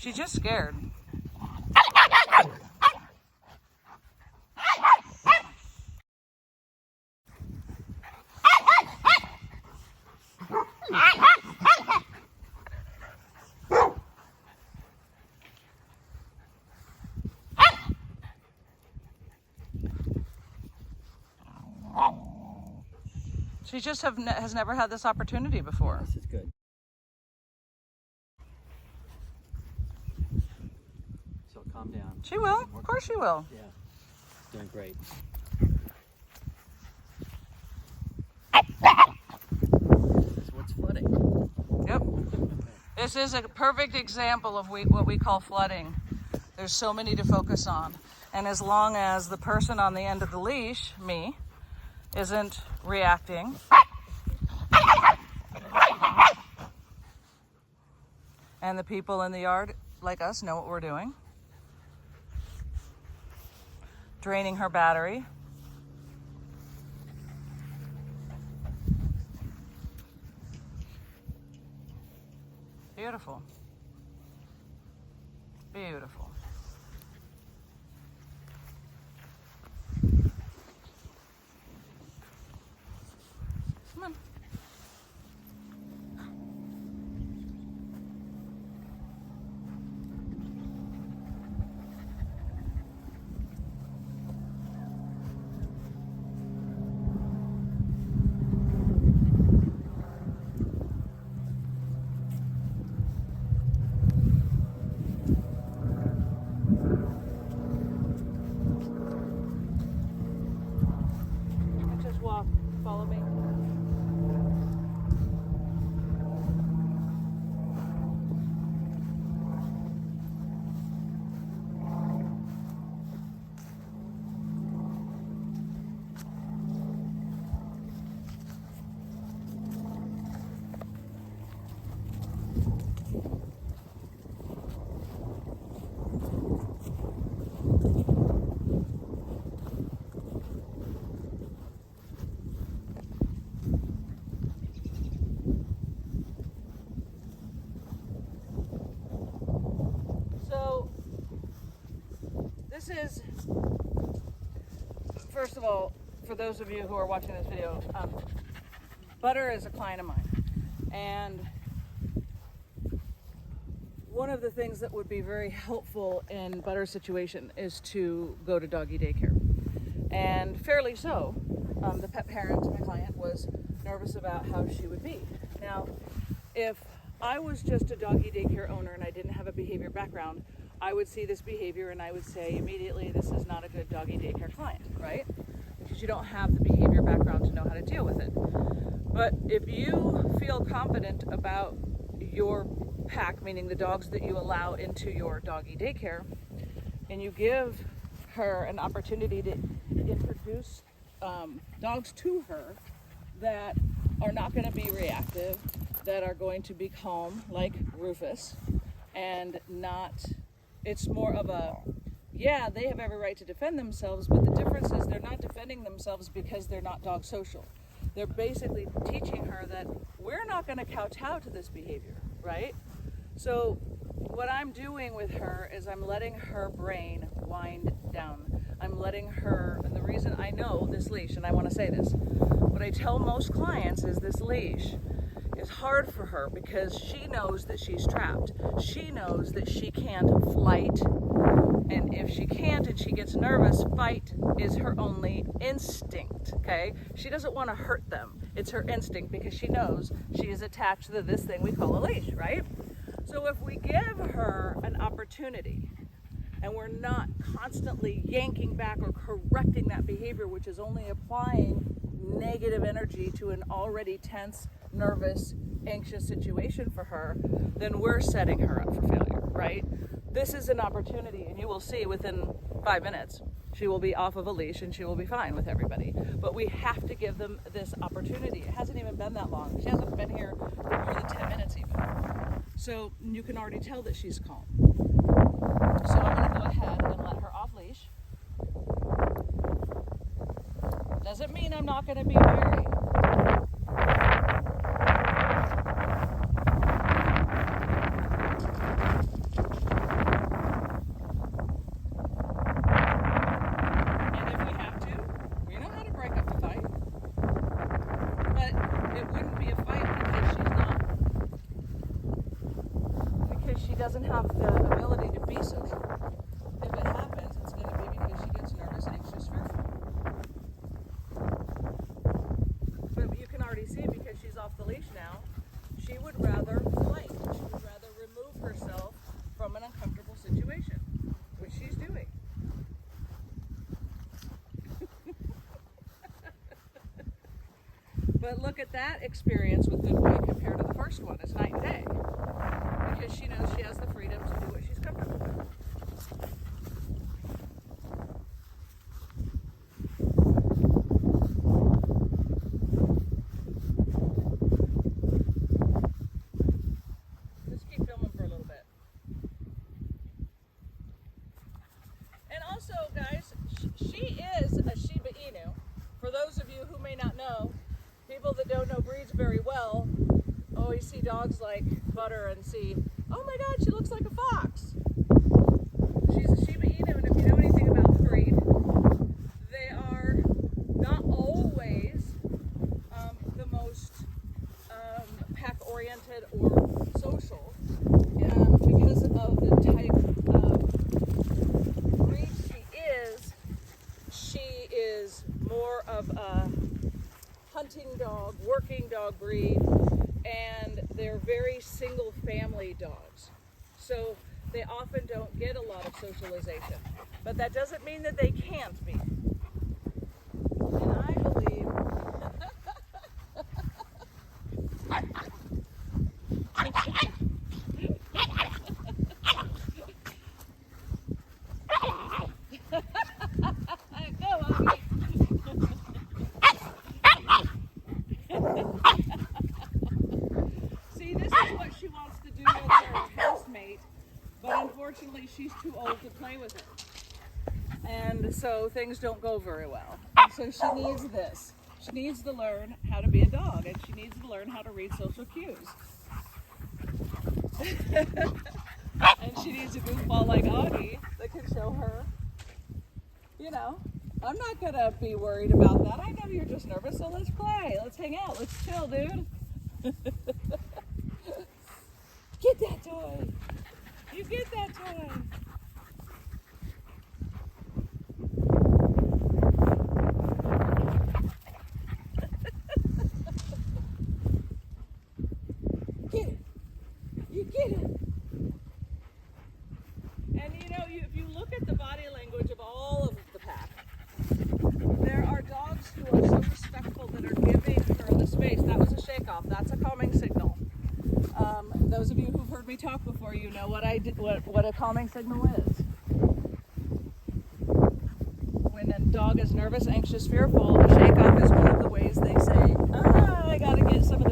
She's just scared. She just has never had this opportunity before. This is good. So calm down. She will. Of course she will. Yeah. Doing great. So what's flooding? Yep. This is a perfect example of what we call flooding. There's so many to focus on. And as long as the person on the end of the leash, me, isn't reacting, and the people in the yard, like us, know what we're doing, draining her battery, beautiful, beautiful. Come on. Just walk, follow me. So, this is, first of all, for those of you who are watching this video, Butter is a client of mine. And one of the things that would be very helpful in Butter's situation is to go to doggy daycare. And fairly so. The pet parent, my client, was nervous about how she would be. Now, if I was just a doggy daycare owner and I didn't have a behavior background, I would see this behavior and I would say immediately, this is not a good doggy daycare client, right? Because you don't have the behavior background to know how to deal with it. But if you feel confident about your pack, meaning the dogs that you allow into your doggy daycare, and you give her an opportunity to introduce dogs to her that are not going to be reactive, that are going to be calm, like Rufus, and not, it's more of a, yeah, they have every right to defend themselves, but the difference is they're not defending themselves because they're not dog social. They're basically teaching her that we're not going to kowtow to this behavior, right? So what I'm doing with her is I'm letting her brain wind down. I'm letting her, and the reason I know this leash, and I want to say this, what I tell most clients is this leash is hard for her because she knows that she's trapped. She knows that she can't flight, and if she can't and she gets nervous, fight is her only instinct, okay? She doesn't want to hurt them. It's her instinct because she knows she is attached to this thing we call a leash, right? So if we give her an opportunity and we're not constantly yanking back or correcting that behavior, which is only applying negative energy to an already tense, nervous, anxious situation for her, then we're setting her up for failure, right? This is an opportunity, and you will see within 5 minutes, she will be off of a leash and she will be fine with everybody. But we have to give them this opportunity. It hasn't even been that long. She hasn't been here for more than 10 minutes even. So you can already tell that she's calm. So I'm going to go ahead and let her off leash. Doesn't mean I'm not going to be wary. But look at that experience with Good Boy compared to the first one. It's night and day. Because she knows she has the freedom to do what she's comfortable with. Just keep filming for a little bit. And also, guys, she is a Shiba Inu. For those of you who may not know, people that don't know breeds very well always see dogs like Butter and see, oh my God, she looks like a fox. She's a Shiba Inu, and if you know anything about the breed, they are not always the most pack-oriented or social because of the type of breed she is. She is more of a hunting dog, working dog breed, and they're very single family dogs. So they often don't get a lot of socialization. But that doesn't mean that they can't be. And I believe go, Augie. See, this is what she wants to do with her housemate, but unfortunately she's too old to play with her. And so things don't go very well. So she needs this. She needs to learn how to be a dog, and she needs to learn how to read social cues. And she needs a goofball like Augie that can show her, you know, I'm not gonna be worried about that. I know you're just nervous, so let's play. Let's hang out. Let's chill, dude. Get that toy. You get that toy. Get it. You get it. And you know, if you look at the body language of all of the pack, there are dogs who are so respectful that are giving her the space. That was a shake-off. That's a calming signal. Those of you who've heard me talk before, you know what what a calming signal is. When a dog is nervous, anxious, fearful, a shake-off is one of the ways they say, I gotta get some of